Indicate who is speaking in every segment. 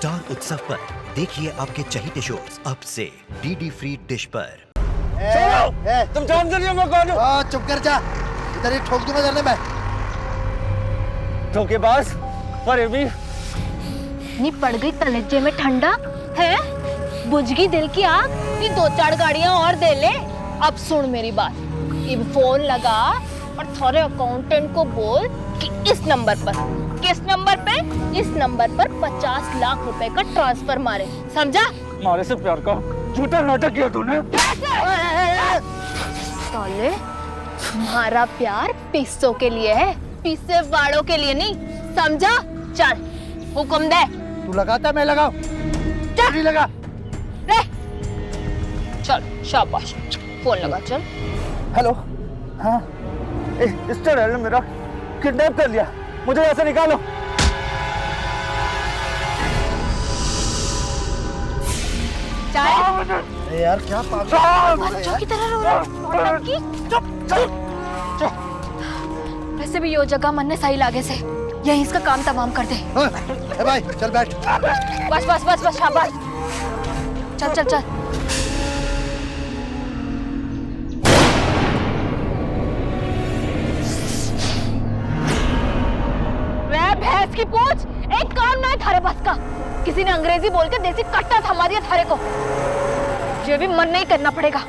Speaker 1: Star उत्सव पर देखिए आपके चहीते शोज अब से डीडी फ्री डिश पर।
Speaker 2: तुम जानते नहीं हो मैं कौन हूँ?
Speaker 3: चुप कर जा, इधर ही ठोक दूंगा धरने में।
Speaker 2: धोखेबाज और ये भी
Speaker 4: नी पड़ गई तलज्जे में ठंडा है, बुझ गई दिल की आग। नी 2-4 गाड़ियां और दे ले। अब सुन मेरी बात, अब फोन लगा और थोड़े अकाउंटेंट को बोल कि इस नंबर पर, किस नंबर पे, इस नंबर पर 50 लाख रुपए का ट्रांसफर मारे, समझा?
Speaker 2: हमारे से प्यार का झूठा नाटक किया तूने।
Speaker 4: साले, तुम्हारा प्यार पैसों के लिए है, पैसे वालों के लिए नहीं, समझा? चल हुक्म दे।
Speaker 3: तू लगाता मैं लगाऊं? नहीं लगा।
Speaker 4: रे चल, शाबाश, फोन लगा चल।
Speaker 2: हेलो, हाँ, इस तरह ने मेरा किडनैप कर लिया, मुझे यहाँ से निकालो।
Speaker 4: चल
Speaker 3: यार क्या पागल
Speaker 4: बच्चों की तरह रो रहा है। वैसे भी यो जगह मन ने सही लागे से यही इसका काम तमाम कर दे।
Speaker 3: ए भाई चल बैठ।
Speaker 4: बस बस बस बस शाबाश, चल चल चल। वे भैंस की पूछ, एक काम ना है थारे बस का। किसी ने अंग्रेजी बोल के देसी कट्टा थमा दिया थारे को, ये भी मन नहीं करना पड़ेगा।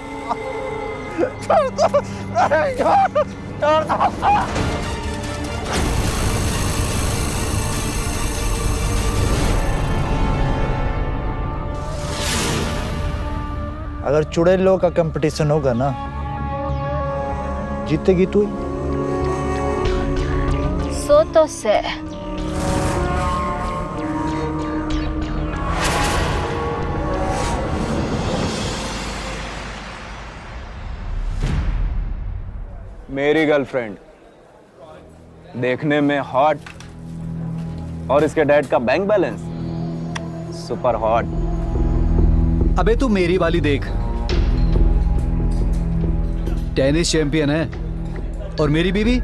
Speaker 3: अगर चुड़ैलों का कंपटीशन होगा ना, जीतेगी तू।
Speaker 4: सो तो से
Speaker 2: मेरी गर्लफ्रेंड देखने में हॉट और इसके डैड का बैंक बैलेंस सुपर हॉट।
Speaker 5: अबे तू मेरी वाली देख, टेनिस चैंपियन है और मेरी बीवी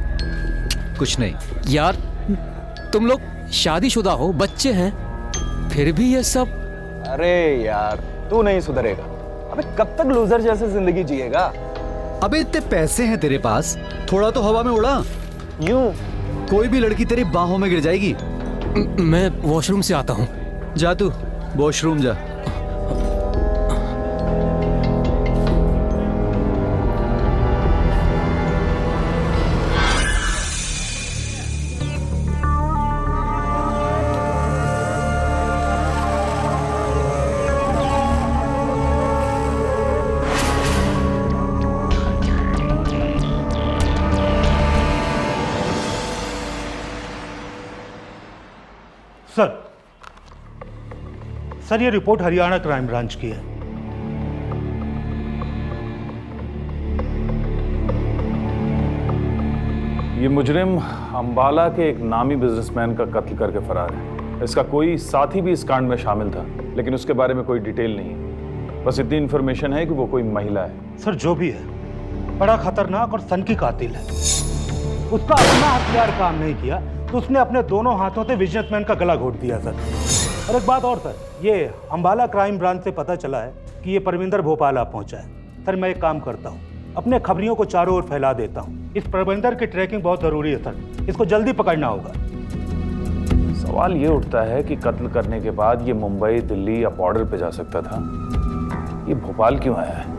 Speaker 5: कुछ नहीं।
Speaker 6: यार तुम लोग शादीशुदा हो, बच्चे हैं, फिर भी ये सब।
Speaker 2: अरे यार तू नहीं सुधरेगा। अबे कब तक लूजर जैसे जिंदगी जिएगा?
Speaker 5: अबे इतने पैसे हैं तेरे पास, थोड़ा तो हवा में उड़ा।
Speaker 2: यूं
Speaker 5: कोई भी लड़की तेरी बाहों में गिर जाएगी।
Speaker 6: मैं वॉशरूम से आता हूँ।
Speaker 5: जा तू वॉशरूम जा।
Speaker 7: सर ये रिपोर्ट हरियाणा क्राइम ब्रांच की है।
Speaker 8: ये मुजरिम अंबाला के एक नामी बिजनेसमैन का कत्ल करके फरार है। इसका कोई साथी भी इस कांड में शामिल था, लेकिन उसके बारे में कोई डिटेल नहीं है। बस इतनी इंफॉर्मेशन है कि वो कोई महिला है।
Speaker 7: सर जो भी है, बड़ा खतरनाक और सन की कातिल है। उसका अपना हथियार काम नहीं किया तो उसने अपने दोनों हाथों से बिजनेसमैन का गला घोट दिया सर। और एक बात और सर, ये अंबाला क्राइम ब्रांच से पता चला है कि ये परविंदर भोपाल आ पहुंचा है। सर मैं एक काम करता हूँ, अपने खबरियों को चारों ओर फैला देता हूँ। इस परविंदर की ट्रैकिंग बहुत जरूरी है सर, इसको जल्दी पकड़ना होगा।
Speaker 8: सवाल ये उठता है कि कत्ल करने के बाद ये मुंबई, दिल्ली या बॉर्डर पे जा सकता था, ये भोपाल क्यों आया है?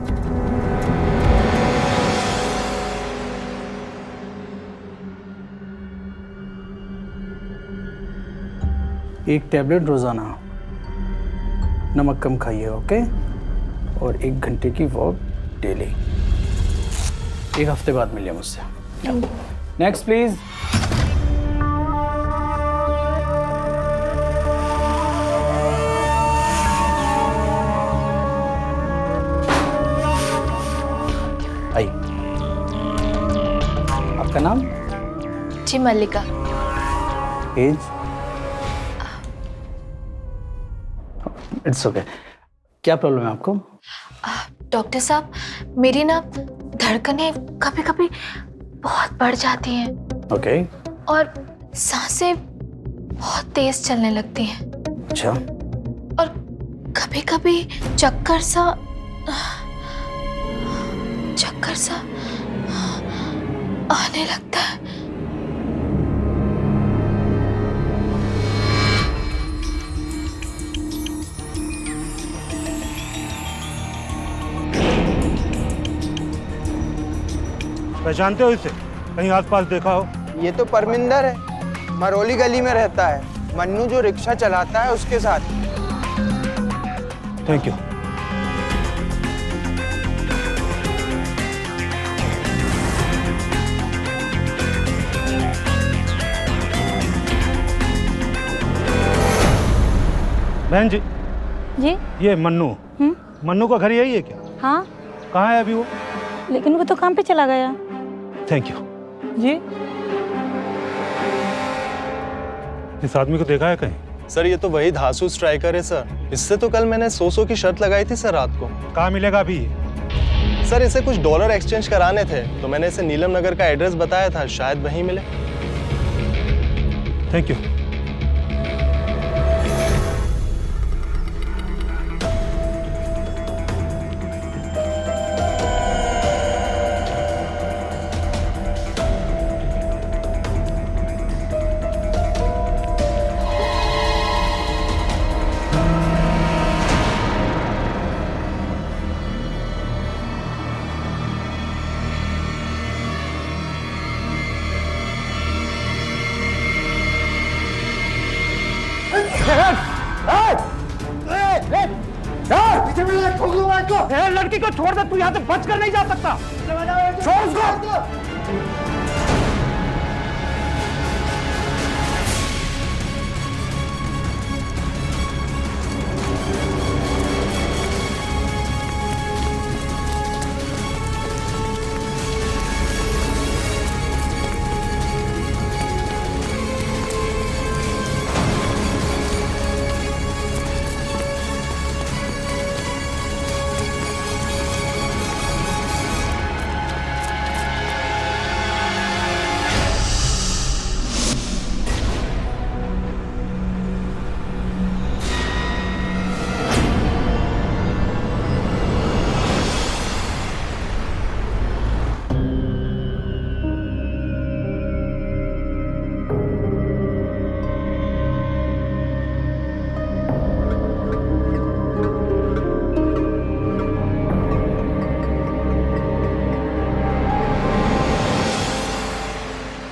Speaker 9: एक टैबलेट रोजाना, नमक कम खाइए, ओके? और 1 घंटे की वॉक डेली। 1 हफ्ते बाद मिलिए मुझसे। Next please. आइए। आपका नाम?
Speaker 4: जी मल्लिका।
Speaker 9: एज? It's okay. क्या प्रॉब्लम है आपको?
Speaker 4: डॉक्टर साहब, मेरी ना धड़कनें कभी कभी बहुत बढ़ जाती हैं।
Speaker 9: ओके।
Speaker 4: और सांसें बहुत तेज चलने लगती हैं।
Speaker 9: अच्छा।
Speaker 4: कभी कभी चक्कर सा आने लगता है।
Speaker 7: पहचानते हो इसे? कहीं आसपास देखा हो?
Speaker 10: ये तो परमिंदर है, मरोली गली में रहता है। मन्नू जो रिक्शा चलाता है उसके साथ।
Speaker 7: Thank you. बहन जी,
Speaker 11: जी
Speaker 7: ये मन्नू। मन्नू का घर यही है क्या?
Speaker 11: हाँ,
Speaker 7: कहाँ है अभी वो?
Speaker 11: लेकिन वो तो काम पे चला गया।
Speaker 7: Thank you.
Speaker 11: जी
Speaker 7: इस आदमी को देखा है कहीं?
Speaker 10: सर ये तो वही धासु स्ट्राइकर है सर। इससे तो कल मैंने 100 की शर्त लगाई थी सर रात को।
Speaker 7: कहाँ मिलेगा अभी?
Speaker 10: सर इसे कुछ डॉलर एक्सचेंज कराने थे तो मैंने इसे नीलम नगर का एड्रेस बताया था, शायद वहीं मिले।
Speaker 7: Thank you.
Speaker 2: लड़की को छोड़ दे, तू यहाँ से बच कर नहीं जा सकता। छोड़ उसको।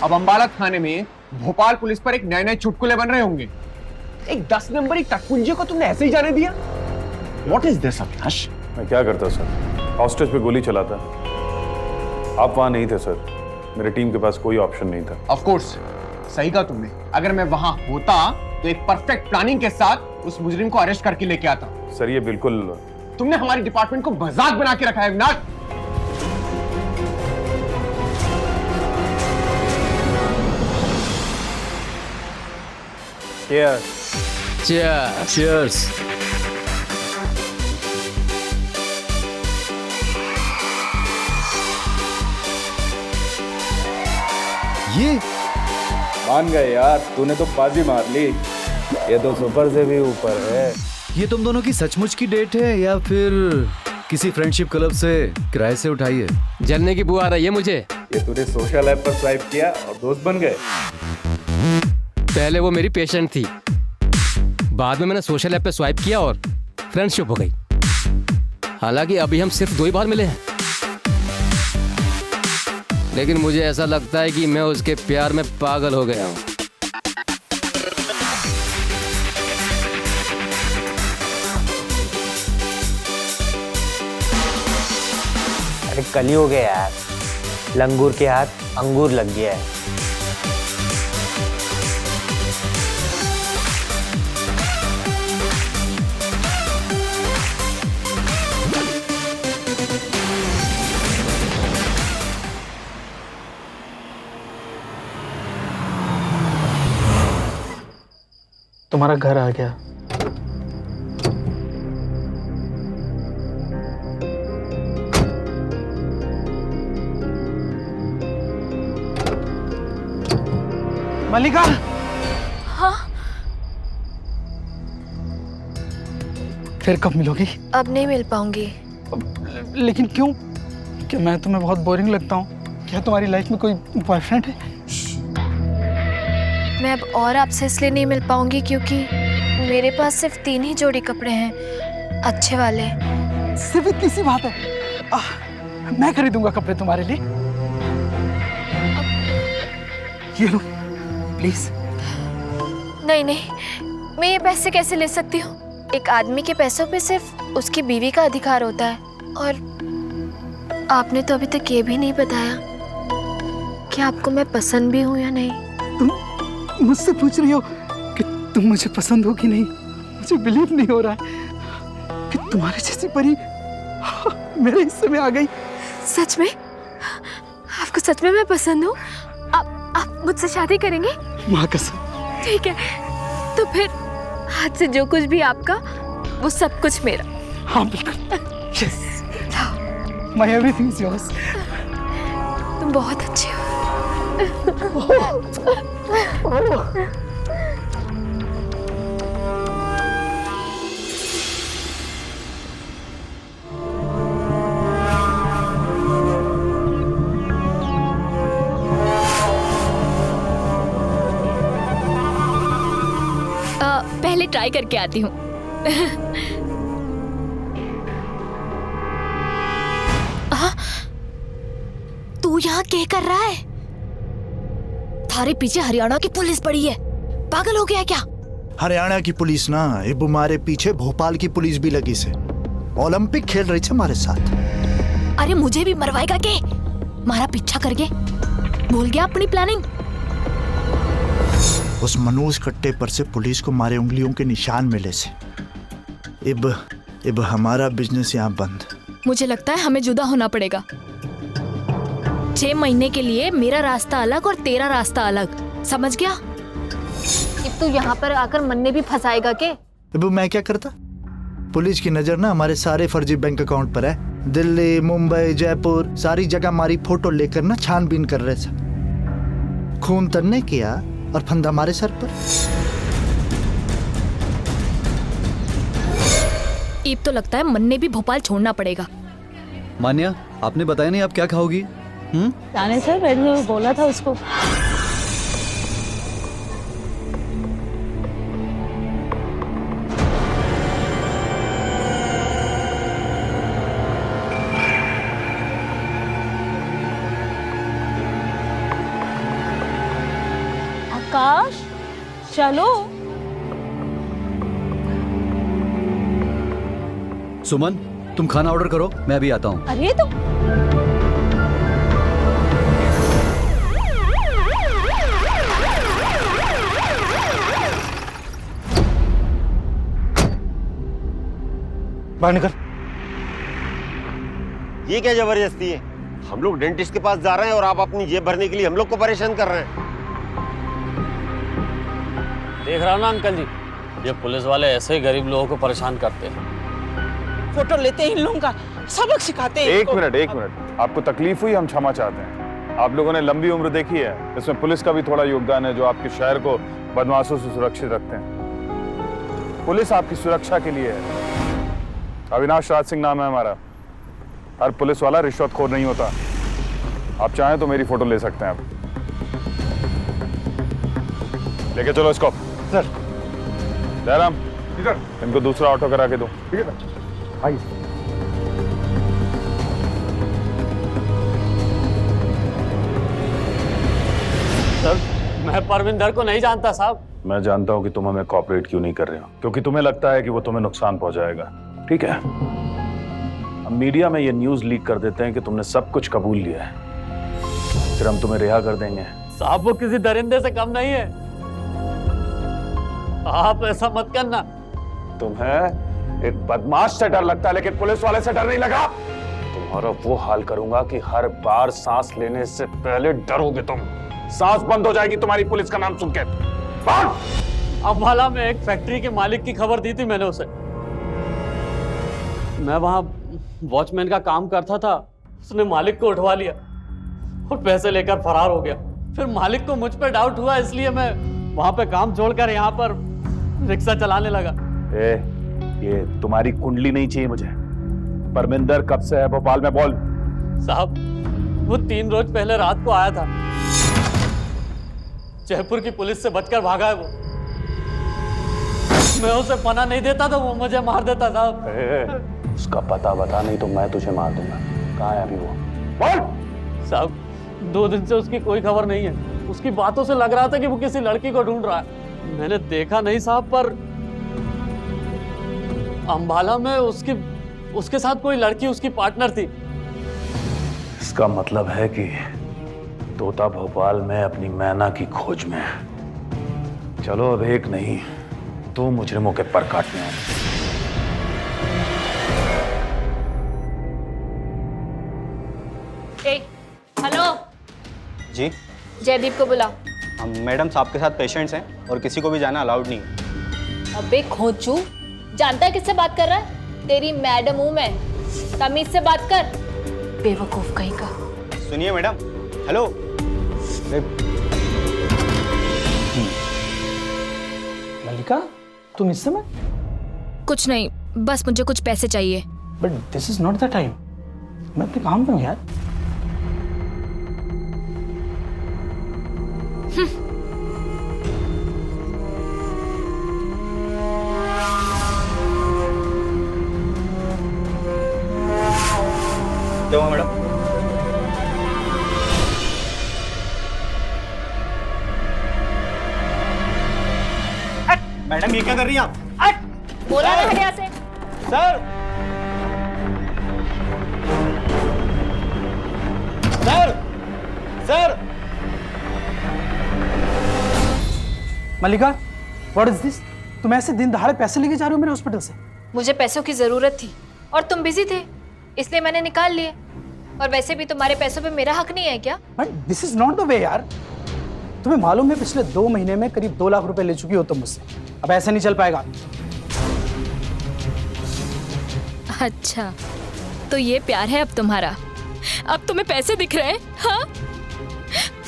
Speaker 12: अब अंबाला थाने में भोपाल पुलिस पर एक नए नए चुटकुले बन रहे होंगे। एक 10 नंबरी टटपुंजे को तुमने ऐसे ही जाने दिया? What is this, Avinash?
Speaker 8: मैं क्या करता सर? हॉस्टेज पे गोली चलाता। आप वहां नहीं थे सर। मेरे टीम के पास कोई ऑप्शन नहीं था।
Speaker 12: Of course, सही कहा तुमने। अगर मैं वहां होता तो एक परफेक्ट प्लानिंग के साथ उस मुजरिम को अरेस्ट करके लेके आता।
Speaker 8: सर ये बिल्कुल।
Speaker 12: तुमने हमारे डिपार्टमेंट को मजाक बना के रखा है अविनाश।
Speaker 6: Cheers.
Speaker 5: ये
Speaker 8: मान गए यार, तूने तो बाजी मार ली। ये तो सुपर से भी ऊपर है।
Speaker 5: ये तुम दोनों की सचमुच की डेट है या फिर किसी फ्रेंडशिप क्लब से किराए से उठाई है?
Speaker 6: जलने की बुआ आ रही है मुझे।
Speaker 8: ये तूने सोशल ऐप पर स्वाइप किया और दोस्त बन गए?
Speaker 6: पहले वो मेरी पेशेंट थी, बाद में मैंने सोशल ऐप पे स्वाइप किया और फ्रेंडशिप हो गई। हालांकि अभी हम सिर्फ 2 ही बार मिले हैं, लेकिन मुझे ऐसा लगता है कि मैं उसके प्यार में पागल हो गया हूँ।
Speaker 10: अरे कल ही हो गया यार, लंगूर के हाथ अंगूर लग गया है।
Speaker 9: तुम्हारा घर आ गया।
Speaker 2: मल्लिका।
Speaker 4: हाँ
Speaker 9: फिर कब मिलोगी?
Speaker 4: अब नहीं मिल पाऊंगी।
Speaker 9: लेकिन क्यों? क्या मैं तुम्हें बहुत बोरिंग लगता हूँ? क्या तुम्हारी लाइफ में कोई बॉयफ्रेंड है?
Speaker 4: मैं अब और आपसे इसलिए नहीं मिल पाऊंगी क्योंकि मेरे पास सिर्फ 3 ही जोड़ी कपड़े हैं, अच्छे वाले।
Speaker 9: सिर्फ इतनी सी बात है? मैं खरीदूंगा कपड़े तुम्हारे लिए। ये लो प्लीज।
Speaker 4: नहीं नहीं, मैं ये पैसे कैसे ले सकती हूँ? एक आदमी के पैसों पे सिर्फ उसकी बीवी का अधिकार होता है, और आपने तो अभी तक ये भी नहीं बताया कि आपको मैं पसंद भी हूँ या नहीं।
Speaker 9: तुम मुझसे पूछ रही हो कि तुम मुझे पसंद हो कि नहीं? मुझे बिलीव नहीं हो रहा है कि तुम्हारे जैसी परी मेरे हिस्से में आ गई।
Speaker 4: सच में? आपको सच में मैं पसंद हूँ? आप मुझसे शादी करेंगे?
Speaker 9: माँ कसम।
Speaker 4: ठीक है, तो फिर आज से जो कुछ भी आपका, वो सब कुछ मेरा।
Speaker 9: हाँ बिल्कुल। Yes, my everything is yours.
Speaker 4: तुम बहुत अच्छे हो। पहले ट्राई करके आती हूँ। तू यहाँ क्या कर रहा है? थारे पीछे हरियाणा की पुलिस पड़ी है, पागल हो गया क्या?
Speaker 3: हरियाणा की पुलिस ना, अब हमारे पीछे भोपाल की पुलिस भी लगी से। ओलंपिक खेल रही थी हमारे साथ।
Speaker 4: अरे मुझे भी मरवाएगा के? मारा पीछा करके भूल गया अपनी प्लानिंग?
Speaker 3: उस मनोज कट्टे पर से पुलिस को मारे उंगलियों के निशान मिले से। अब हमारा बिजनेस यहाँ बंद।
Speaker 4: मुझे लगता है हमें जुदा होना पड़ेगा। 6 महीने के लिए मेरा रास्ता अलग और तेरा रास्ता अलग, समझ गया? अब तू यहाँ पर आकर मन्ने भी फंसाएगा के?
Speaker 3: अब मैं क्या करता? पुलिस की नजर ना हमारे सारे फर्जी बैंक अकाउंट पर है। दिल्ली, मुंबई, जयपुर, सारी जगह हमारी फोटो लेकर ना छानबीन कर रहे थे। खून तन्ने किया और फंदा हमारे सर पर।
Speaker 4: अब तो लगता है मन्ने भी भोपाल छोड़ना पड़ेगा।
Speaker 5: मान्या, आपने बताया नहीं आप क्या खाओगी?
Speaker 11: जाने सर, मैंने बोला था उसको। आकाश चलो।
Speaker 5: सुमन, तुम खाना ऑर्डर करो, मैं अभी आता हूँ।
Speaker 11: अरे तो
Speaker 7: बाहर निकल।
Speaker 13: ये क्या जबरदस्ती है? हम लोग डेंटिस्ट के पास जा रहे हैं और आप अपनी जेब भरने के लिए हम लोग को परेशान कर रहे हैं।
Speaker 14: देख रहा हूं ना अंकल जी, ये पुलिस वाले ऐसे ही गरीब लोगों को परेशान करते हैं।
Speaker 15: फोटो लेते हैं इन लोगों का, सबक सिखाते हैं।
Speaker 8: एक मिनट, आपको तकलीफ हुई, हम क्षमा चाहते हैं। आप लोगों ने लंबी उम्र देखी है, इसमें पुलिस का भी थोड़ा योगदान है जो आपके शहर को बदमाशों से सुरक्षित रखते हैं। पुलिस आपकी सुरक्षा के लिए है। अविनाश राज सिंह नाम है हमारा। हर पुलिस वाला रिश्वतखोर नहीं होता। आप चाहें तो मेरी फोटो ले सकते हैं। आप लेके चलो इसको।
Speaker 7: सर।
Speaker 8: जयराम, इनको दूसरा ऑटो करा के दो।
Speaker 7: ठीक है सर, आइए।
Speaker 14: सर, मैं परविंदर को नहीं जानता साहब।
Speaker 8: मैं जानता हूं कि तुम हमें कोऑपरेट क्यों नहीं कर रहे हो, क्योंकि तुम्हें लगता है कि वो तुम्हें नुकसान पहुंचाएगा। ठीक है, हम मीडिया में ये न्यूज लीक कर देते हैं कि तुमने सब कुछ कबूल लिया है, फिर हम तुम्हें रिहा कर देंगे।
Speaker 14: साहब वो किसी दरिंदे से कम नहीं है, आप ऐसा मत करना।
Speaker 8: तुम्हें एक बदमाश से डर लगता है लेकिन पुलिस वाले से डर नहीं लगा। तुम्हारा वो हाल करूंगा कि हर बार सांस लेने से पहले डरोगे तुम। सांस बंद हो जाएगी तुम्हारी पुलिस का नाम सुन के।
Speaker 14: अम्बाला में एक फैक्ट्री के मालिक की खबर दी थी मैंने उसे। मैं वहां वॉचमैन का काम करता था, उसने मालिक को उठवा लिया और पैसे लेकर फरार हो गया। फिर मालिक को मुझ पर डाउट हुआ, इसलिए मैं वहां पे काम छोड़कर यहाँ पर रिक्शा चलाने लगा।
Speaker 8: ये तुम्हारी कुंडली नहीं चाहिए मुझे। परमिंदर कब से है भोपाल में, बोल।
Speaker 14: साहब वो 3 रोज पहले रात को आया था, जयपुर की पुलिस से बचकर भागा है वो। मैं उसे पना नहीं देता तो वो मुझे मार देता साहब।
Speaker 8: उसका पता बता, नहीं तो मैं तुझे मार दूंगा। कहाँ है अभी वो, बोल।
Speaker 14: साहब 2 दिन से उसकी कोई खबर नहीं है। उसकी बातों से लग रहा था कि वो किसी लड़की को ढूंढ रहा है। मैंने देखा नहीं साहब, पर अंबाला में उसके साथ कोई लड़की उसकी पार्टनर थी।
Speaker 8: इसका मतलब है कि तोता भोपाल में अपनी मैना की खोज में है। चलो अब एक नहीं, 2 मुजरिमों के पर काटने हैं।
Speaker 4: हेलो
Speaker 16: जी,
Speaker 4: जयदीप को बुलाओ।
Speaker 16: मैडम साहब के साथ पेशेंट्स हैं और किसी को भी जाना अलाउड नहीं है।
Speaker 4: अबे खोचू, जानता है किससे बात कर रहा है? तेरी मैडम हूं मैं, तमीज से बात कर, बेवकूफ कहीं का।
Speaker 16: सुनिए मैडम, हेलो।
Speaker 9: मल्लिका, तुम इस समय?
Speaker 4: कुछ नहीं, बस मुझे कुछ पैसे चाहिए।
Speaker 9: But this is not the time. मैं अपने काम पे हूँ यार।
Speaker 16: क्या हुआ मैडम? मैडम ये क्या कर रही हैं आप?
Speaker 4: बोला ना हटिया से।
Speaker 16: Sir, sir, sir.
Speaker 9: Mallika, what is this? तुम ऐसे दिन दहाड़े पैसे लेके जा रहे हो मेरे हॉस्पिटल से?
Speaker 4: मुझे पैसों की जरूरत थी और तुम बिजी थे, इसलिए मैंने निकाल लिए। और वैसे भी तुम्हारे पैसों पे मेरा हक नहीं है क्या?
Speaker 9: But this is not the way यार। तुम्हें मालूम है पिछले 2 महीने में करीब 2 लाख रुपए ले चुकी हो तुम मुझसे। अब ऐसे नहीं चल पाएगा।
Speaker 4: अच्छा, तो ये प्यार है अब तुम्हारा? अब तुम्हें पैसे दिख रहे हैं? हाँ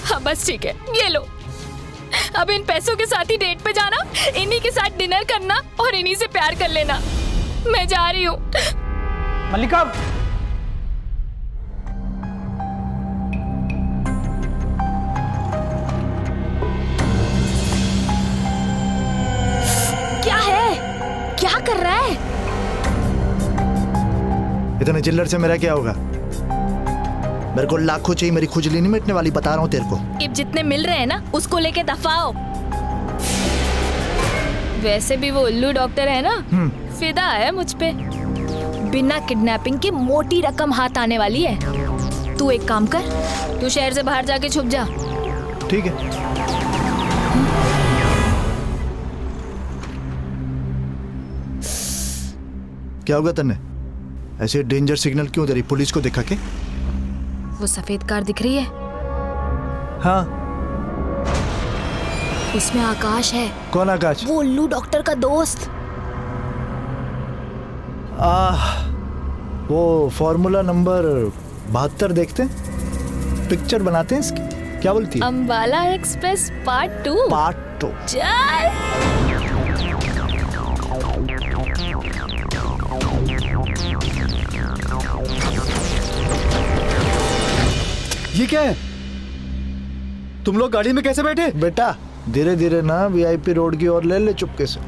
Speaker 4: हाँ, बस ठीक है, ये लो। अब इन पैसों के साथ ही डेट पे जाना, इन्हीं के साथ डिनर करना और इन्हीं से प्यार कर लेना। मैं जा रही हूँ।
Speaker 9: मल्लिका,
Speaker 4: क्या है? क्या कर रहा है?
Speaker 3: इतने चिल्लर से मेरा क्या होगा? मेरे को लाखों चाहिए, मेरी खुजली नहीं मिटने वाली, बता रहा हूँ तेरे को।
Speaker 4: अब जितने मिल रहे हैं ना, उसको लेके दफाओ। वैसे भी वो उल्लू डॉक्टर है ना, फिदा है मुझ पे। बिना किडनैपिंग के मोटी रकम हाथ आने वाली है। तू एक काम कर, तू शहर से बाहर जाके छुप जा।
Speaker 3: ठीक है। क्या होगा तन्ने? ऐसे डेंजर सिग्नल क्यों दे रही पुलिस को दिखा के?
Speaker 4: वो सफेद कार दिख रही है?
Speaker 3: हाँ।
Speaker 4: उसमें आकाश है।
Speaker 3: कौन आकाश?
Speaker 4: वो उल्लू डॉक्टर का दोस्त।
Speaker 3: वो फॉर्मूला नंबर 72 देखते हैं, पिक्चर बनाते हैं इसकी। क्या बोलती है?
Speaker 4: Ambala express part 2।
Speaker 3: पार्ट 2।
Speaker 4: चल।
Speaker 5: ये क्या है? तुम लोग गाड़ी में कैसे बैठे?
Speaker 3: बेटा धीरे धीरे ना वीआईपी रोड की ओर ले चुपके से,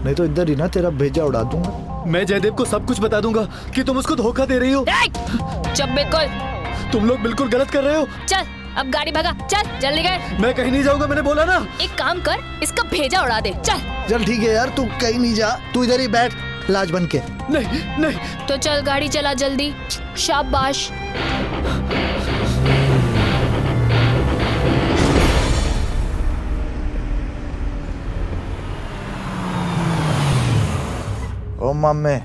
Speaker 3: नहीं तो इधर ही ना तेरा भेजा उड़ा दूंगा।
Speaker 5: मैं जयदेव को सब कुछ बता दूंगा कि तुम उसको धोखा दे रही हो।
Speaker 4: चुप बिल्कुल।
Speaker 5: तुम लोग बिल्कुल गलत कर रहे हो।
Speaker 4: चल अब गाड़ी भगा, चल जल्दी कर।
Speaker 5: मैं कहीं नहीं जाऊंगा, मैंने बोला ना।
Speaker 4: एक काम कर, इसका भेजा उड़ा दे। चल
Speaker 3: ठीक है यार, तू कहीं नहीं जा, तू इधर ही बैठ लाज बन के।
Speaker 5: नहीं नहीं।
Speaker 4: तो चल गाड़ी चला जल्दी। शाबाश।
Speaker 3: ओ मामे,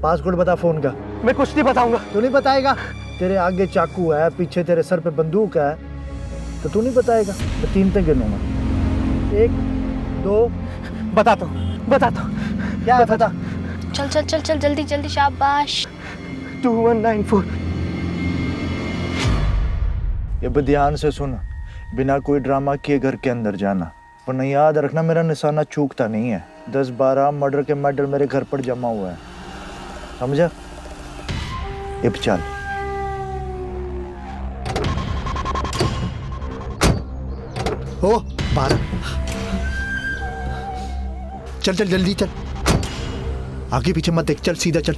Speaker 3: पासवर्ड बता फोन का।
Speaker 9: मैं कुछ नहीं बताऊंगा।
Speaker 3: तू नहीं बताएगा? तेरे आगे चाकू है, पीछे तेरे सर पे बंदूक है, तो तू नहीं बताएगा? मैं 3 तक गिनूंगा। 1 2।
Speaker 9: बताता हूँ।
Speaker 3: क्या है बता?
Speaker 4: चल चल चल चल जल्दी जल्दी। शाबाश।
Speaker 9: 2194।
Speaker 3: ये भी ध्यान से सुन, बिना कोई ड्रामा किए घर के अंदर जाना, वरना याद रखना मेरा निशाना चूकता नहीं है। 10-12 मर्डर के मेडल मेरे घर पर जमा हुए हैं, समझा? अब चल। ओ 12। चल चल जल्दी चल, आगे पीछे मत देख, चल सीधा चल।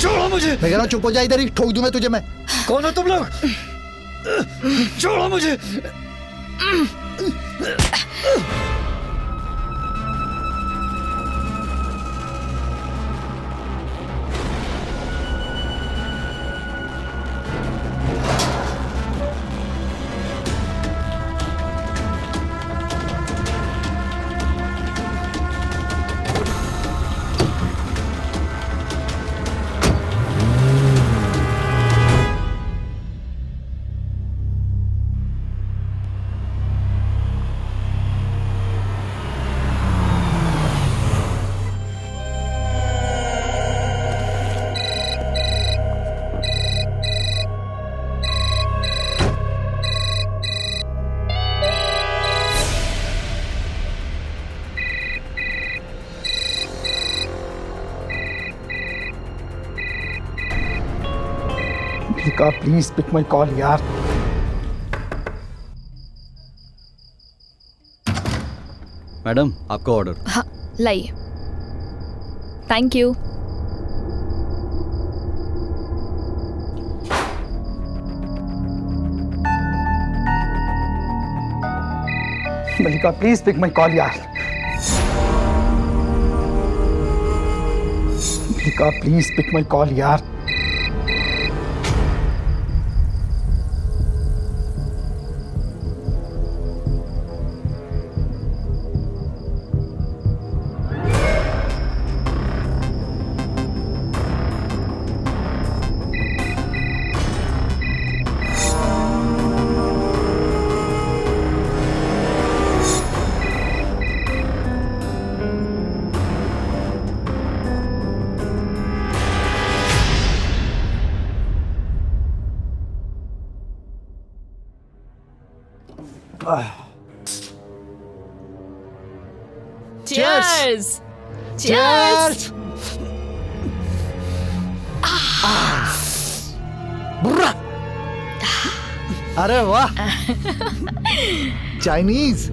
Speaker 5: छोड़ो मुझे।
Speaker 3: मैं कह रहा हूँ चुप हो जा, इधर ही ठोक दूं मैं तुझे। मैं
Speaker 5: कौन हो तुम लोग? छोड़ो मुझे।
Speaker 9: प्लीज पिक माय कॉल यार।
Speaker 5: मैडम आपका ऑर्डर।
Speaker 4: हाँ लाइए। Thank you.
Speaker 9: Mallika please pick my call यार। Mallika please pick my call यार।
Speaker 4: Cheers! Cheers!
Speaker 3: बुर्रा। अरे वाह, चाइनीज।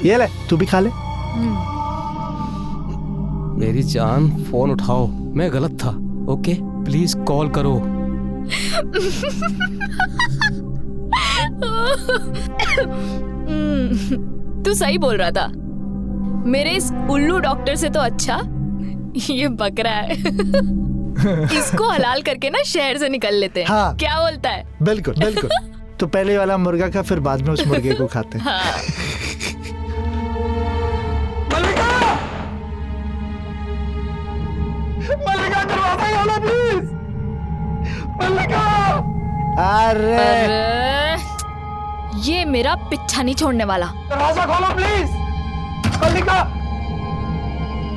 Speaker 3: ये ले, तू भी खा ले।
Speaker 6: मेरी जान फोन उठाओ, मैं गलत था। ओके प्लीज कॉल करो।
Speaker 4: तू सही बोल रहा था। मेरे इस उल्लू डॉक्टर से तो अच्छा ये बकरा है। इसको हलाल करके ना शहर से निकल लेते हैं।
Speaker 3: हाँ।
Speaker 4: क्या बोलता है?
Speaker 3: बिल्कुल बिल्कुल। तो पहले वाला मुर्गा खा, फिर बाद में उस मुर्गे को खाते हैं।
Speaker 4: हाँ।
Speaker 9: मल्लिका दरवाजा खोलो प्लीज। मल्लिका।
Speaker 3: अरे
Speaker 4: ये मेरा पीछा नहीं छोड़ने वाला।
Speaker 9: दरवाजा खोलो प्लीज। मल्लिका।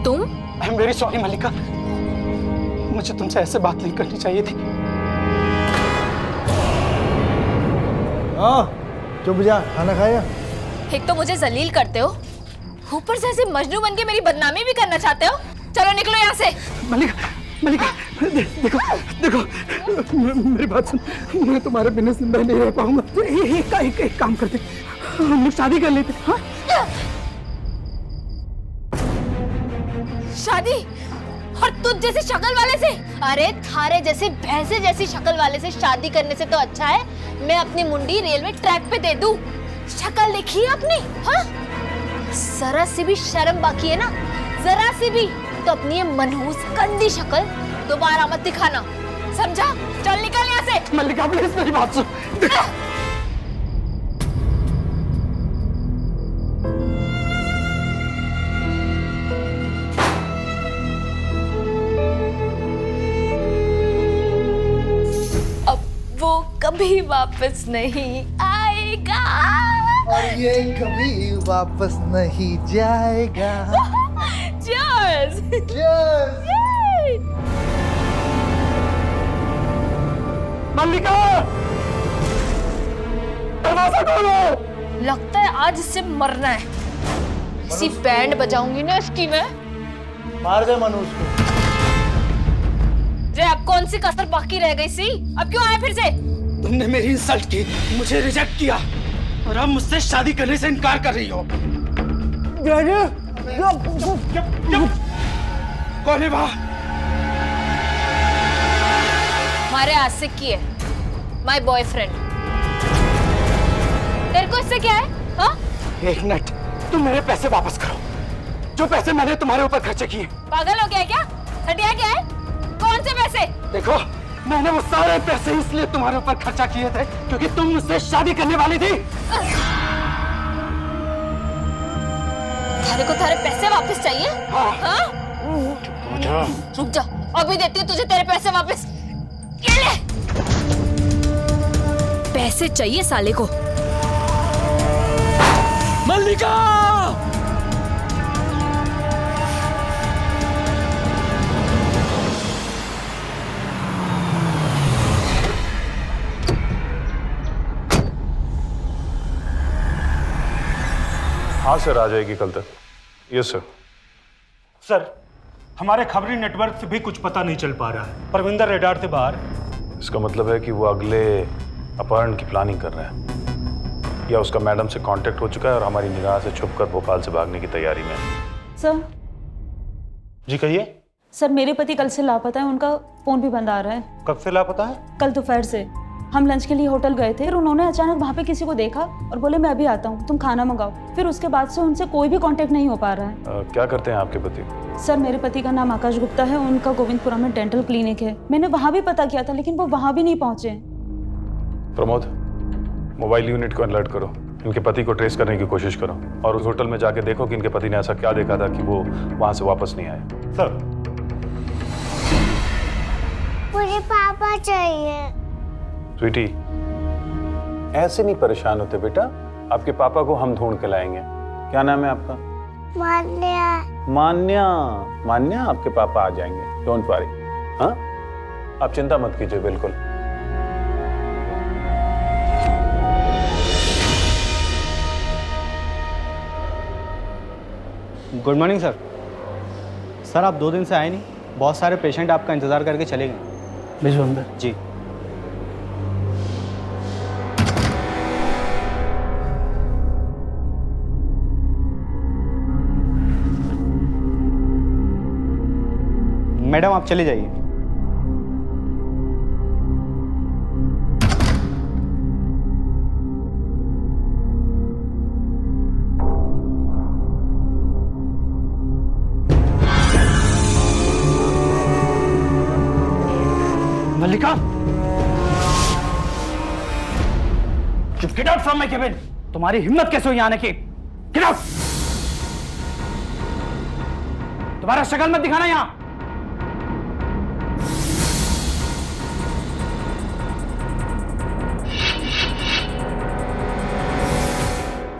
Speaker 4: तुम?
Speaker 9: आई एम वेरी सॉरी मल्लिका, मुझे तुमसे ऐसे बात नहीं करनी चाहिए थी।
Speaker 3: चुप जा, खाना खाया?
Speaker 4: एक तो मुझे जलील करते हो, ऊपर से ऐसे मजनू बन के मेरी बदनामी भी करना चाहते हो। चलो निकलो यहाँ से।
Speaker 9: मल्लिका, मल्लिका देखो देखो मेरी बात सुन, मैं तुम्हारे बिना जिंदा नहीं रह पाऊंगा। एक काम करते, हम लोग शादी कर लेते। हाँ?
Speaker 4: शादी? और तुझ जैसी शक्ल वाले से? अरे थारे जैसे भैंसे जैसी शक्ल वाले से शादी करने से तो अच्छा है मैं अपनी मुंडी रेलवे ट्रैक पे दे दूं। शक्ल देखी है अपनी? हाँ? जरा सी भी शर्म बाकी है ना, जरा सी भी, तो अपनी ये मनहूस गंदी शक्ल दोबारा मत दिखाना, समझा? चल निकल यहाँ से।
Speaker 9: मल्लिका प्लीज मेरी बात सुन।
Speaker 4: कभी वापस नहीं आएगा।
Speaker 3: और ये कभी वापस नहीं जाएगा।
Speaker 4: Cheers!
Speaker 3: Cheers!
Speaker 2: मल्लिका, दरवाजा खोलो।
Speaker 4: लगता है आज इससे मरना है। इसी बैंड बजाऊंगी ना इसकी मैं।
Speaker 3: मार दे मनुष को।
Speaker 4: रे अब कौन सी कसर बाकी रह गई सी? अब क्यों आए फिर से?
Speaker 9: तुमने मेरी इंसल्ट की, मुझे रिजेक्ट किया और अब मुझसे शादी करने से इनकार कर रही हो। कौन है वहाँ?
Speaker 4: हमारे आशिक की है, माय बॉयफ्रेंड। तेरे को इससे क्या है? हाँ?
Speaker 9: एक मिनट, तुम मेरे पैसे वापस करो, जो पैसे मैंने तुम्हारे ऊपर खर्चे किए।
Speaker 4: पागल हो गया क्या? हटिया क्या है? कौन से पैसे?
Speaker 9: देखो, मैंने वो सारे पैसे इसलिए तुम्हारे ऊपर खर्चा किए थे क्योंकि तुम मुझसे शादी करने वाली थी।
Speaker 4: तेरे को तेरे पैसे वापस चाहिए? हाँ? रुक जा, अभी देती हूँ तुझे तेरे पैसे वापस। ये ले। पैसे चाहिए साले को।
Speaker 6: मल्लिका!
Speaker 8: हाँ सर, आ जाएगी कल तक। Yes sir.
Speaker 7: सर, हमारे खबरी नेटवर्क से भी कुछ पता नहीं चल पा रहा है। परविंदर रेडार से बाहर।
Speaker 8: इसका मतलब है कि वो अगले अपहरण की प्लानिंग कर रहा है, या उसका मैडम से कांटेक्ट हो चुका है और हमारी निगाह से छुपकर भोपाल से भागने की तैयारी में है।
Speaker 11: सर।
Speaker 7: जी कहिए।
Speaker 11: सर, मेरे पति कल से लापता है, उनका फोन भी बंद आ रहा है।
Speaker 7: कब से लापता है?
Speaker 11: कल दोपहर से। हम लंच के लिए होटल गए थे और उन्होंने अचानक वहाँ पे किसी को देखा और बोले मैं अभी आता हूँ, तुम खाना मंगाओ। फिर उसके बाद से उनसे कोई भी कांटेक्ट नहीं हो पा रहा है।
Speaker 8: क्या करते हैं आपके पति?
Speaker 11: सर, मेरे पति का नाम आकाश गुप्ता है, उनका गोविंदपुरा में डेंटल क्लिनिक है। मैंने वहाँ भी पता किया था लेकिन वो वहाँ भी नहीं पहुँचे।
Speaker 8: प्रमोद, मोबाइल यूनिट को अलर्ट करो, इनके पति को ट्रेस करने की कोशिश करो और उस होटल में जाके देखो कि इनके पति ने ऐसा क्या देखा था कि वो वहाँ से वापस नहीं आए।
Speaker 7: सर।
Speaker 17: मुझे पापा चाहिए।
Speaker 8: स्वीटी, ऐसे नहीं परेशान होते बेटा, आपके पापा को हम ढूंढ के लाएंगे। क्या नाम है आपका?
Speaker 17: मान्या।
Speaker 8: मान्या। मान्या, आपके पापा आ जाएंगे, डोंट वरी। हाँ, आप चिंता मत कीजिए। बिल्कुल।
Speaker 16: Good morning sir. सर, आप 2 दिन से आए नहीं, बहुत सारे पेशेंट आपका इंतजार करके चले गए।
Speaker 9: भेजो अंदर।
Speaker 16: जी। मैडम, आप चले जाइए।
Speaker 9: Mallika, get out from my cabin. तुम्हारी हिम्मत कैसे हुई आने की? Get out. तुम्हारा शक्ल मत दिखाना यहां।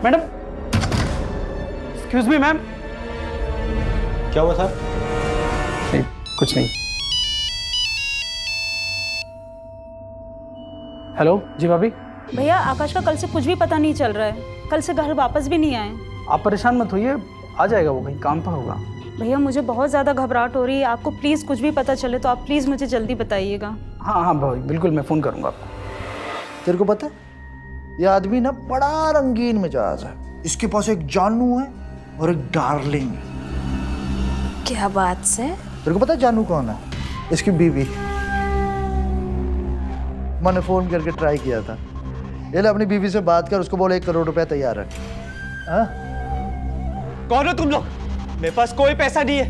Speaker 9: Madam, excuse me ma'am.
Speaker 16: क्या हुआ सर?
Speaker 9: नहीं, कुछ नहीं। हेलो जी भाभी।
Speaker 11: भैया, आकाश का कल से कुछ भी पता नहीं चल रहा है, कल से घर वापस भी नहीं आए।
Speaker 9: आप परेशान मत होइए, आ जाएगा वो, कहीं काम पर होगा।
Speaker 11: भैया, मुझे बहुत ज़्यादा घबराहट हो रही है, आपको प्लीज़ कुछ भी पता चले तो आप प्लीज़ मुझे जल्दी बताइएगा।
Speaker 9: हाँ हाँ भाई, बिल्कुल, मैं फ़ोन करूँगा आपको।
Speaker 3: तेरे को पता है, ये आदमी ना बड़ा रंगीन मिजाज है। इसके पास एक जानू है और एक डार्लिंग है।
Speaker 4: क्या बात से?
Speaker 3: तेरे को पता है जानू कौन है? इसकी बीवी। मैंने फोन करके ट्राई किया था। ये ले, अपनी बीवी से बात कर, उसको बोले 1 करोड़ रुपया तैयार रख। हाँ?
Speaker 16: कौन हो तुम लोग? मेरे पास कोई पैसा नहीं है,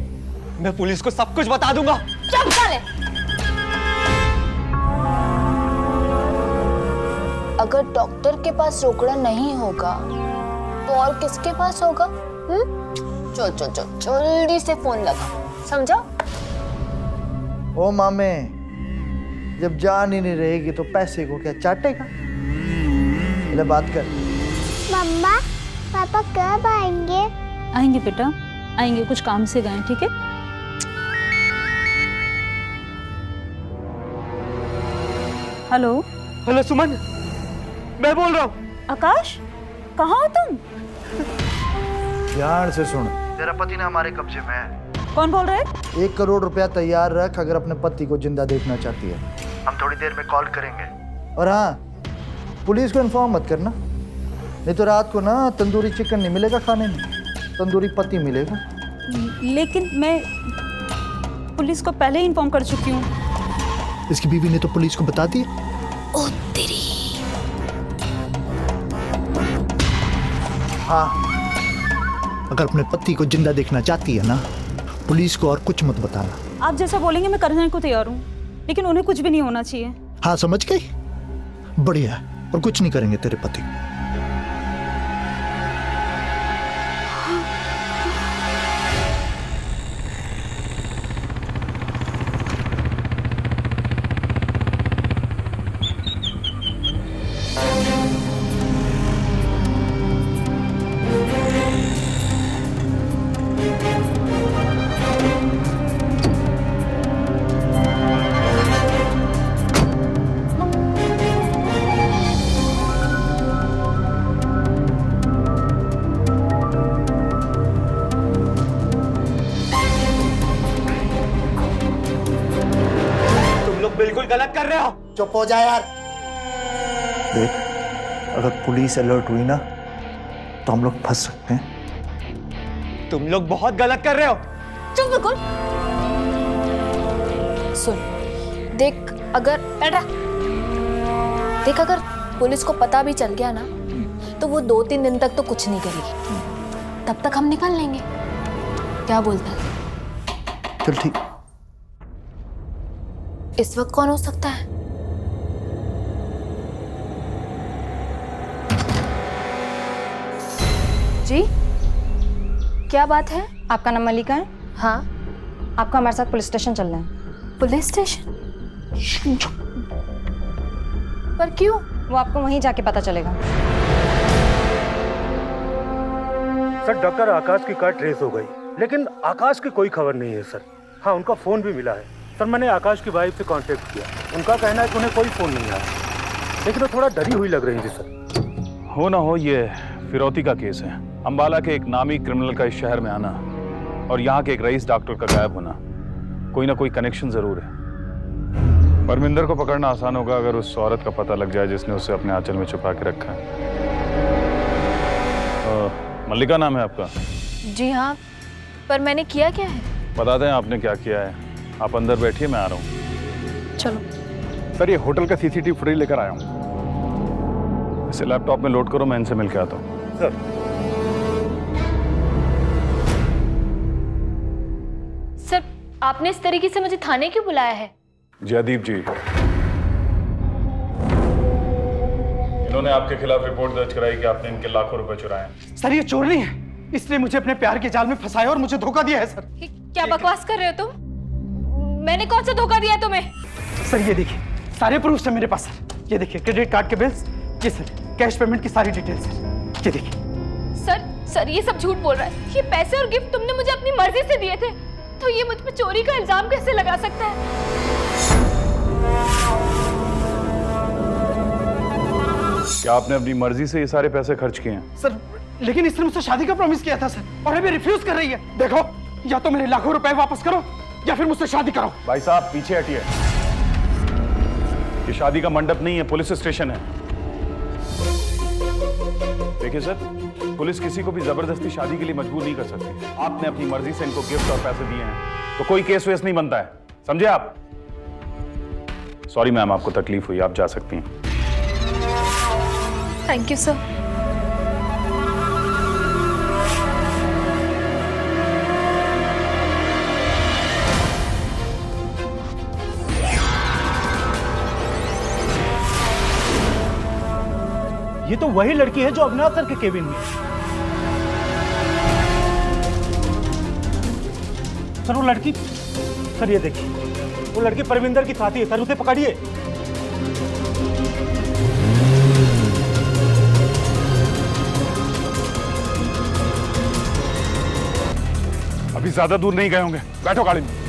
Speaker 16: मैं पुलिस को सब कुछ बता दूंगा।
Speaker 4: चुप साले। अगर डॉक्टर के पास रोकड़ा नहीं होगा तो और किसके पास होगा? चल चल चल, जल्दी से फोन लगा, समझा?
Speaker 3: ओ मामे, जब जान ही नहीं रहेगी तो पैसे को क्या चाटेगा? ले बात कर।
Speaker 17: मम्मा पापा कब आएंगे?
Speaker 11: आएंगे बेटा, आएंगे, कुछ काम से गए, ठीक है? हेलो
Speaker 2: हेलो सुमन, मैं बोल रहा हूँ।
Speaker 11: आकाश, कहाँ हो तुम?
Speaker 3: ध्यान से सुन, तेरा पति ना हमारे कब्जे में है।
Speaker 11: कौन बोल रहा है?
Speaker 3: 1 करोड़ रुपया तैयार रख अगर अपने पति को जिंदा देखना चाहती है। हम थोड़ी देर में कॉल करेंगे। और हाँ, पुलिस को इन्फॉर्म मत करना, नहीं तो रात को ना तंदूरी चिकन नहीं मिलेगा खाने में, तंदूरी पति मिलेगा।
Speaker 11: लेकिन मैं पुलिस को पहले ही इन्फॉर्म कर चुकी हूँ।
Speaker 3: इसकी बीवी ने तो पुलिस को बता दिया।
Speaker 11: ओ तेरी।
Speaker 3: हाँ, अगर अपने पति को जिंदा देखना चाहती है ना, पुलिस को और कुछ मत बताना।
Speaker 11: आप जैसा बोलेंगे मैं करने को तैयार हूँ, लेकिन उन्हें कुछ भी नहीं होना चाहिए।
Speaker 3: हाँ, समझ गई? बढ़िया, और कुछ नहीं करेंगे तेरे पति।
Speaker 2: बिल्कुल गलत कर रहे हो।
Speaker 3: चुप हो जा यार। देख, अगर पुलिस अलर्ट हुई ना तो हम लोग फंस सकते हैं।
Speaker 2: तुम लोग बहुत गलत कर रहे हो।
Speaker 4: चुप बिल्कुल। सुन, देख अगर पुलिस को पता भी चल गया ना तो वो 2-3 दिन तक तो कुछ नहीं करेगी, तब तक हम निकाल लेंगे। क्या बोलता है?
Speaker 3: चल ठीक।
Speaker 4: इस वक्त कौन हो सकता है?
Speaker 18: जी,
Speaker 4: क्या बात है?
Speaker 18: आपका नाम मलिका है?
Speaker 4: हाँ।
Speaker 18: आपको हमारे साथ पुलिस स्टेशन चलना है।
Speaker 4: Police station? पर क्यों?
Speaker 18: वो आपको वहीं जाके पता चलेगा।
Speaker 7: सर, डॉक्टर आकाश की कार ट्रेस हो गई, लेकिन आकाश की कोई खबर नहीं है सर। हाँ, उनका फोन भी मिला है सर। मैंने आकाश की वाइफ से कांटेक्ट किया, उनका कहना है कि उन्हें कोई फोन नहीं आया, लेकिन वो थोड़ा डरी हुई लग रही थी सर।
Speaker 8: हो ना हो, ये फिरौती का केस है। अंबाला के एक नामी क्रिमिनल का इस शहर में आना और यहाँ के एक रईस डॉक्टर का गायब होना, कोई ना कोई कनेक्शन जरूर है। परमिंदर को पकड़ना आसान होगा अगर उस औरत का पता लग जाए जिसने उसे अपने आंचल में छुपा के रखा है। मल्लिका नाम है आपका?
Speaker 4: जी हाँ, पर मैंने किया क्या है?
Speaker 8: बता दें आपने क्या किया है। आप अंदर बैठिए, मैं आ रहा हूँ।
Speaker 4: चलो।
Speaker 19: सर, ये होटल का सीसीटीवी फुटेज लेकर आया हूँ।
Speaker 8: इसे लैपटॉप में लोड करो, मैं इनसे मिल के आता हूँ।
Speaker 7: सर।
Speaker 4: सर, आपने इस तरीके से मुझे थाने क्यों बुलाया है?
Speaker 8: जयदीप जी, इन्होंने आपके खिलाफ रिपोर्ट दर्ज कराई कि आपने इनके लाखों रुपए चुराए हैं।
Speaker 9: सर, ये चोर नहीं है, इसने मुझे अपने प्यार के जाल में फंसाया और मुझे धोखा दिया है सर।
Speaker 4: क्या बकवास कर रहे हो तुम? मैंने कौन सा धोखा दिया तुम्हें?
Speaker 9: सर, ये देखिए, सारे प्रूफ है मेरे पास सर। ये देखिए, क्रेडिट कार्ड के बिल्स, ये सर कैश पेमेंट की सारी डिटेल्स सर। ये देखिए।
Speaker 4: सर, ये सब झूठ बोल रहा है। ये पैसे और गिफ्ट तुमने मुझे अपनी मर्जी से दिए थे, तो ये मुझ पे चोरी का इल्जाम कैसे लगा सकता है?
Speaker 8: क्या आपने अपनी मर्जी से ये सारे पैसे खर्च किए हैं?
Speaker 9: सर, लेकिन इसने मुझसे शादी का प्रॉमिस किया था सर, और अभी रिफ्यूज कर रही है। देखो, या तो मेरे लाखों रुपए वापस करो या फिर मुझसे शादी करो।
Speaker 8: भाई साहब, पीछे हटिए। ये शादी का मंडप नहीं है, पुलिस स्टेशन है। देखिए सर, पुलिस किसी को भी जबरदस्ती शादी के लिए मजबूर नहीं कर सकती। आपने अपनी मर्जी से इनको गिफ्ट और पैसे दिए हैं, तो कोई केस वेस नहीं बनता है, समझे आप? सॉरी मैम, आपको तकलीफ हुई, आप जा सकती हैं।
Speaker 4: Thank you sir.
Speaker 7: ये तो वही लड़की है जो अविनाश सर के केबिन में। सर, वो लड़की, सर ये देखिए, वो लड़की परविंदर की साथी है सर, उसे पकड़िए।
Speaker 19: अभी ज्यादा दूर नहीं गए होंगे, बैठो गाड़ी में।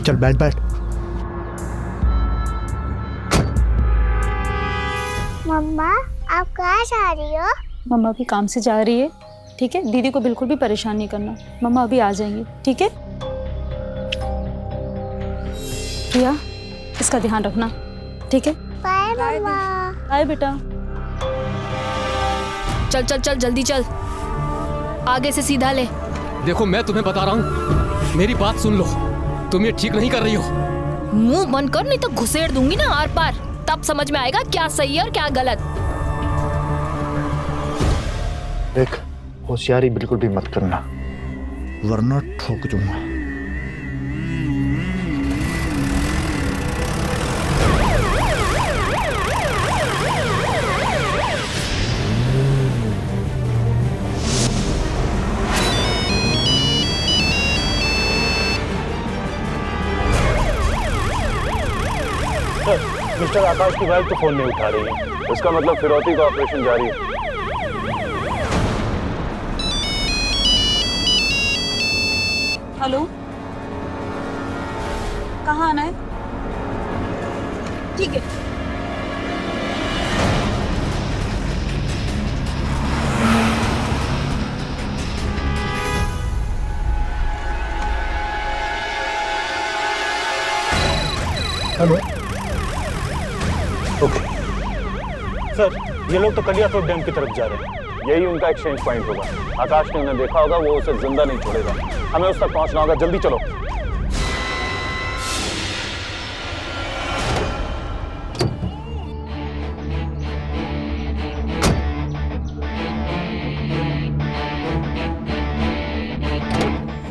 Speaker 3: चल बैठ बैठ।
Speaker 17: मम्मा आप कहाँ जा रही हो?
Speaker 11: मम्मा अभी काम से जा रही है, ठीक है? दीदी को बिल्कुल भी परेशान नहीं करना। मम्मा अभी आ जाएंगी, ठीक है? प्रिया, इसका ध्यान रखना, ठीक है?
Speaker 17: बाय मम्मा।
Speaker 11: बाय बेटा।
Speaker 4: चल चल चल जल्दी चल, आगे से सीधा ले।
Speaker 6: देखो मैं तुम्हें बता रहा हूँ, मेरी बात सुन लो, तुम ये ठीक नहीं कर रही हो।
Speaker 4: मुंह बंद कर, नहीं तो घुसेड़ दूंगी ना आर पार, तब समझ में आएगा क्या सही है और क्या गलत।
Speaker 3: देख, होशियारी बिल्कुल भी मत करना, वरना ठोक दूंगा।
Speaker 8: मिस्टर आकाश की वाइफ तो फोन नहीं उठा रही है, इसका मतलब फिरौती का ऑपरेशन जारी है।
Speaker 11: हेलो, कहाँ आना है? ठीक है।
Speaker 3: हेलो।
Speaker 7: ओके सर, ये लोग तो कलियासोत डैम की तरफ जा रहे हैं।
Speaker 8: यही उनका एक्सचेंज पॉइंट होगा। आकाश ने उन्हें देखा होगा, वो उसे जिंदा नहीं छोड़ेगा। हमें उस तक पहुंचना होगा, जल्दी चलो।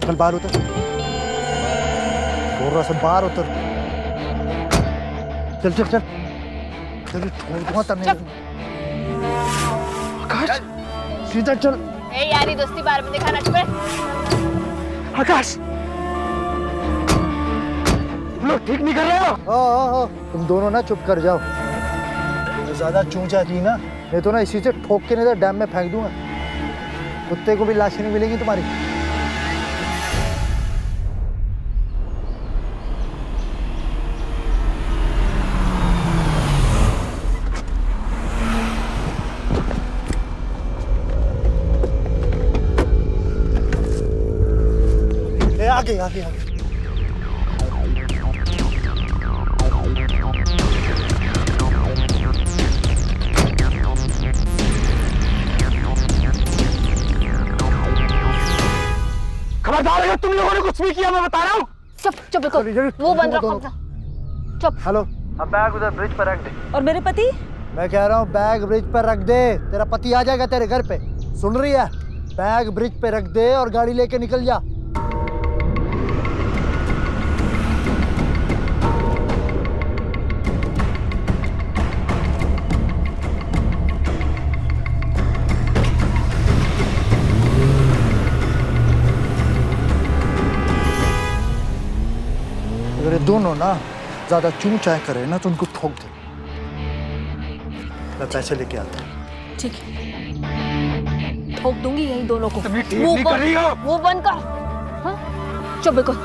Speaker 3: चल बाहर उतर, बोल रहा से बाहर उतर। चल चल चल चल, छोड़ दूंगा तब नहीं। आकाश सीधा चल।
Speaker 4: ए यारी दोस्ती बार में दिखाना, चुप रह।
Speaker 3: आकाश, तुम लोग ठीक नहीं कर रहे हो। तुम दोनों ना चुप कर जाओ, ज्यादा चूचा की ना, नहीं तो ना इसी से ठोक के नहीं तो डैम में फेंक दूंगा। कुत्ते को भी लाशें नहीं मिलेंगी तुम्हारी। आगे आगे आगे।
Speaker 15: खबरदार, अगर तुम लोगों ने कुछ भी किया मैं बता रहा हूँ।
Speaker 4: चुप चुप रखो, वो बंद रखो अपना। चुप।
Speaker 3: हेलो, अब बैग उधर ब्रिज पर रख दे।
Speaker 11: और मेरे पति?
Speaker 3: मैं कह रहा हूँ बैग ब्रिज पर रख दे, तेरा पति आ जाएगा तेरे घर पे। सुन रही है? बैग ब्रिज पे रख दे और गाड़ी लेके निकल जा। अगर ये दोनों ना ज्यादा चूं चाय करे ना तो उनको ठोक दे। मैं पैसे लेके आता हूँ।
Speaker 4: ठीक है, ठोक दूंगी यही दोनों को। वो बंद कर। हाँ? चुप बिल्कुल।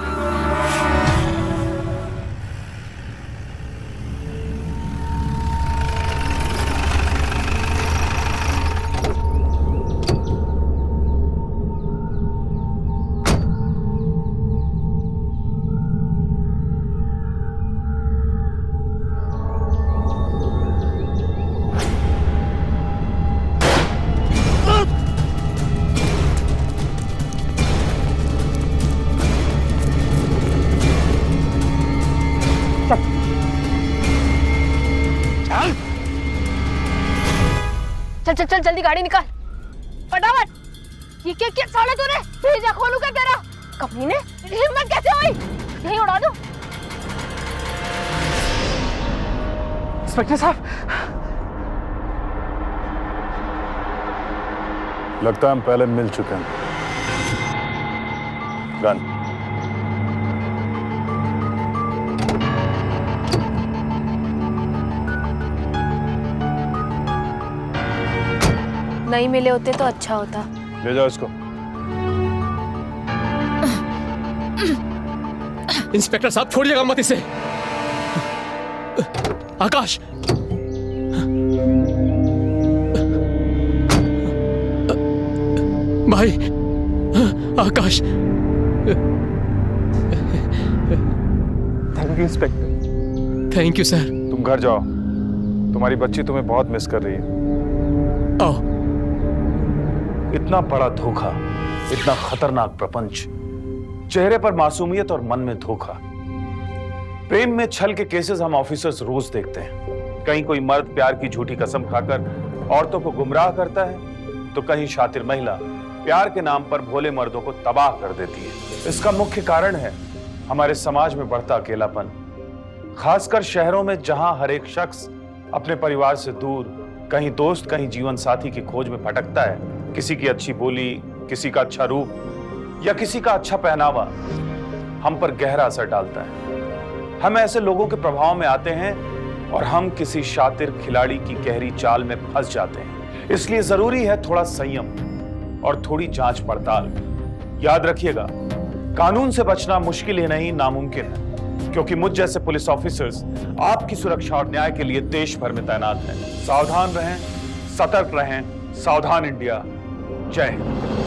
Speaker 4: चल चल चल जल्दी गाड़ी निकाल फटाफट। ये क्या साला तूने भेजा खोलू क्या तेरा कमीने, हिम्मत कैसे हुई? यहीं उड़ा दो।
Speaker 7: इंस्पेक्टर साहब,
Speaker 8: लगता है हम पहले मिल चुके हैं। गन।
Speaker 4: नहीं मिले होते तो अच्छा होता।
Speaker 8: ले जाओ इसको।
Speaker 6: इंस्पेक्टर साहब छोड़िएगा मत इसे। आकाश, भाई Akash.
Speaker 8: Thank you inspector.
Speaker 6: Thank you sir.
Speaker 8: तुम घर जाओ, तुम्हारी बच्ची तुम्हें बहुत मिस कर रही है।
Speaker 6: आओ।
Speaker 8: इतना बड़ा धोखा, इतना खतरनाक प्रपंच, चेहरे पर मासूमियत और मन में धोखा। प्रेम में छल के केसेस हम ऑफिसर्स रोज देखते हैं। कहीं कोई मर्द प्यार की झूठी कसम खाकर औरतों को गुमराह करता है, तो कहीं शातिर महिला प्यार के नाम पर भोले मर्दों को तबाह कर देती है। इसका मुख्य कारण है हमारे समाज में बढ़ता अकेलापन, खासकर शहरों में जहां हर एक शख्स अपने परिवार से दूर, कहीं दोस्त कहीं जीवन साथी की खोज में भटकता है। किसी की अच्छी बोली, किसी का अच्छा रूप या किसी का अच्छा पहनावा हम पर गहरा असर डालता है। हम ऐसे लोगों के प्रभाव में आते हैं और हम किसी शातिर खिलाड़ी की गहरी चाल में फंस जाते हैं। इसलिए जरूरी है थोड़ा संयम और थोड़ी जांच पड़ताल। याद रखिएगा, कानून से बचना मुश्किल ही नहीं नामुमकिन है, क्योंकि मुझ जैसे पुलिस ऑफिसर्स आपकी सुरक्षा और न्याय के लिए देश भर में तैनात हैं। सावधान रहें, सतर्क रहें। सावधान इंडिया। जय हिंद।